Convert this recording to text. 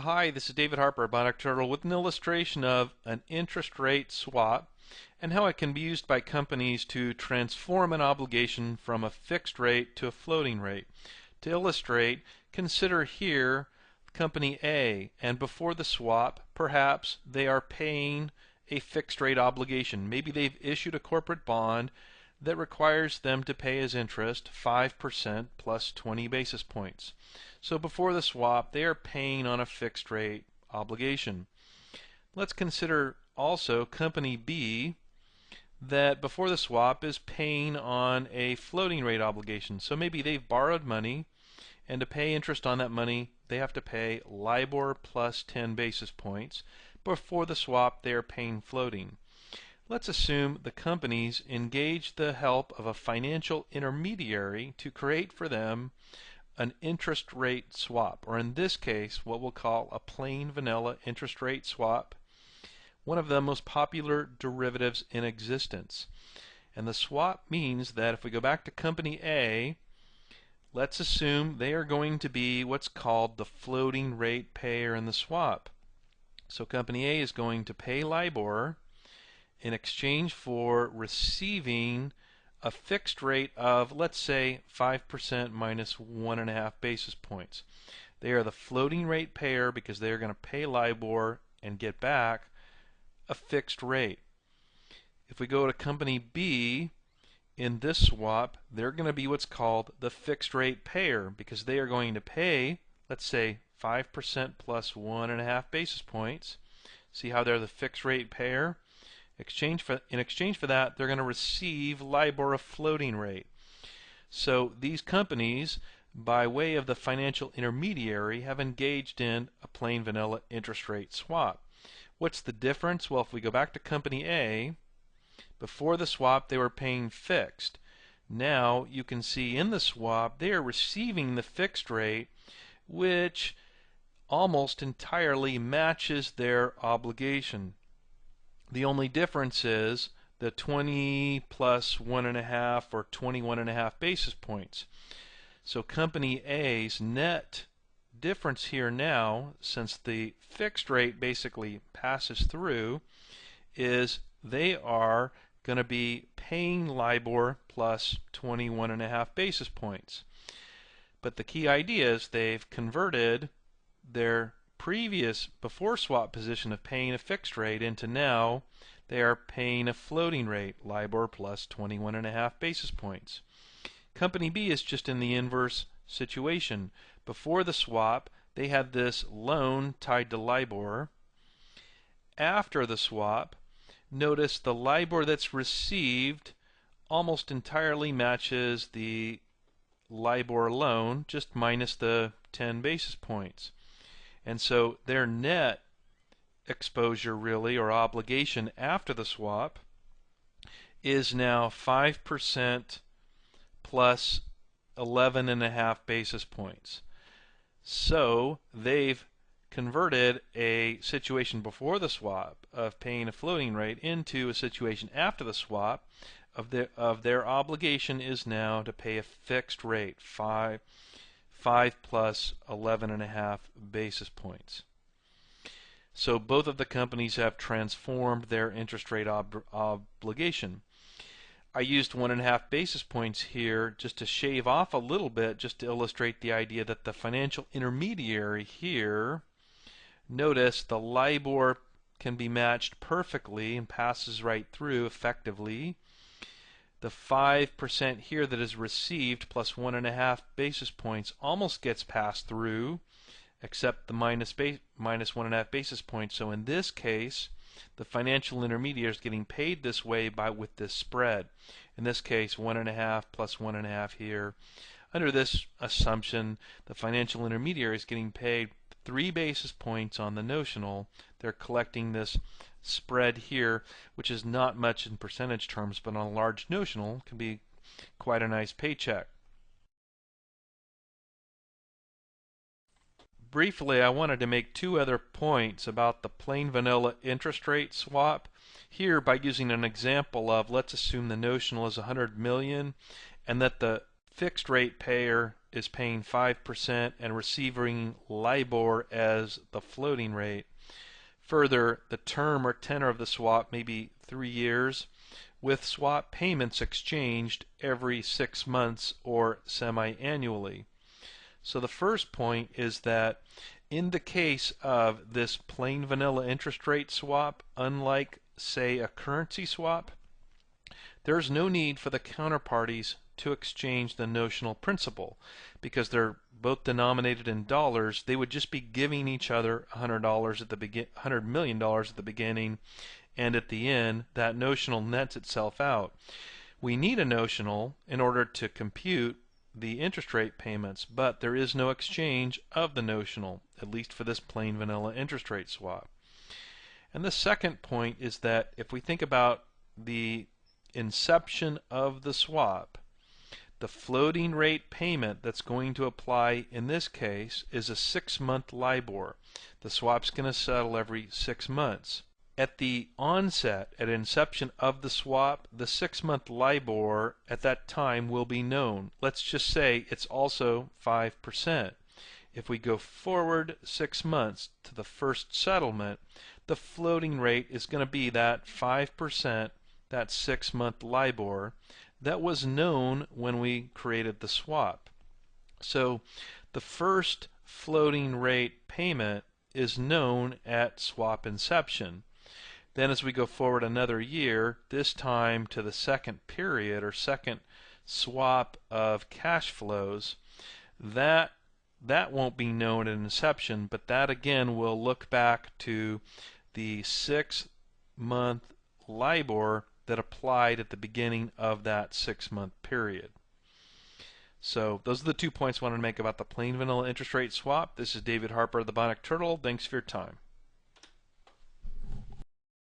Hi, this is David Harper, Bionic Turtle, with an illustration of an interest rate swap and how it can be used by companies to transform an obligation from a fixed rate to a floating rate. To illustrate, consider here company A, and before the swap, perhaps they are paying a fixed rate obligation. Maybe they've issued a corporate bond that requires them to pay as interest 5% plus 20 basis points. So before the swap, they are paying on a fixed rate obligation. Let's consider also company B that before the swap is paying on a floating rate obligation. So maybe they've borrowed money, and to pay interest on that money, they have to pay LIBOR plus 10 basis points. Before the swap, they are paying floating. Let's assume the companies engage the help of a financial intermediary to create for them an interest rate swap, or in this case, what we'll call a plain vanilla interest rate swap, one of the most popular derivatives in existence. And the swap means that if we go back to company A, let's assume they are going to be what's called the floating rate payer in the swap. So company A is going to pay LIBOR in exchange for receiving a fixed rate of, let's say, 5% minus 1.5 basis points. They are the floating rate payer because they are going to pay LIBOR and get back a fixed rate. If we go to company B, in this swap, they're going to be what's called the fixed rate payer because they are going to pay, let's say, 5% plus 1.5 basis points. See how they're the fixed rate payer? In exchange for that, they're going to receive LIBOR, a floating rate. So these companies, by way of the financial intermediary, have engaged in a plain vanilla interest rate swap. What's the difference? Well, if we go back to company A, before the swap they were paying fixed. Now you can see in the swap they are receiving the fixed rate, which almost entirely matches their obligation. The only difference is the 20 plus 1.5 or 21.5 basis points. So company A's net difference here now, since the fixed rate basically passes through, is they are going to be paying LIBOR plus 21.5 basis points. But the key idea is they've converted their previous before swap position of paying a fixed rate into now they are paying a floating rate, LIBOR plus 21.5 basis points. Company B is just in the inverse situation. Before the swap, they had this loan tied to LIBOR. After the swap, notice the LIBOR that's received almost entirely matches the LIBOR loan, just minus the 10 basis points. And so their net exposure, really, or obligation after the swap, is now 5% plus 11.5 basis points. So they've converted a situation before the swap of paying a floating rate into a situation after the swap of their obligation is now to pay a fixed rate, 5 plus 11.5 basis points. So both of the companies have transformed their interest rate obligation. I used 1.5 basis points here just to shave off a little bit, just to illustrate the idea that the financial intermediary here, notice the LIBOR can be matched perfectly and passes right through effectively. The 5% here that is received plus 1.5 basis points almost gets passed through, except the minus 1.5 basis points. So in this case, the financial intermediary is getting paid this way with this spread. In this case, 1.5 plus 1.5 here. Under this assumption, the financial intermediary is getting paid 3 basis points on the notional. They're collecting this spread here, which is not much in percentage terms, but on a large notional can be quite a nice paycheck. Briefly, I wanted to make two other points about the plain vanilla interest rate swap. Here, by using an example of, let's assume the notional is 100 million and that the fixed rate payer is paying 5% and receiving LIBOR as the floating rate. Further, the term or tenor of the swap may be 3 years, with swap payments exchanged every 6 months or semi-annually. So the first point is that in the case of this plain vanilla interest rate swap, unlike, say, a currency swap, there's no need for the counterparties to exchange the notional principal because they're both denominated in dollars. They would just be giving each other $100 at the $100 million at the beginning, and at the end that notional nets itself out. We need a notional in order to compute the interest rate payments, but there is no exchange of the notional, at least for this plain vanilla interest rate swap. And the second point is that if we think about the inception of the swap, the floating rate payment that's going to apply in this case is a 6-month LIBOR. The swap's going to settle every 6 months. At the onset, at inception of the swap, the 6-month LIBOR at that time will be known. Let's just say it's also 5%. If we go forward 6 months to the first settlement, the floating rate is going to be that 5%, that 6-month LIBOR that was known when we created the swap. So the first floating rate payment is known at swap inception. Then as we go forward another year, this time to the second period or second swap of cash flows, that won't be known at inception, but that again will look back to the 6-month LIBOR that applied at the beginning of that 6-month period. So those are the 2 points I wanted to make about the plain vanilla interest rate swap. This is David Harper of the Bionic Turtle. Thanks for your time.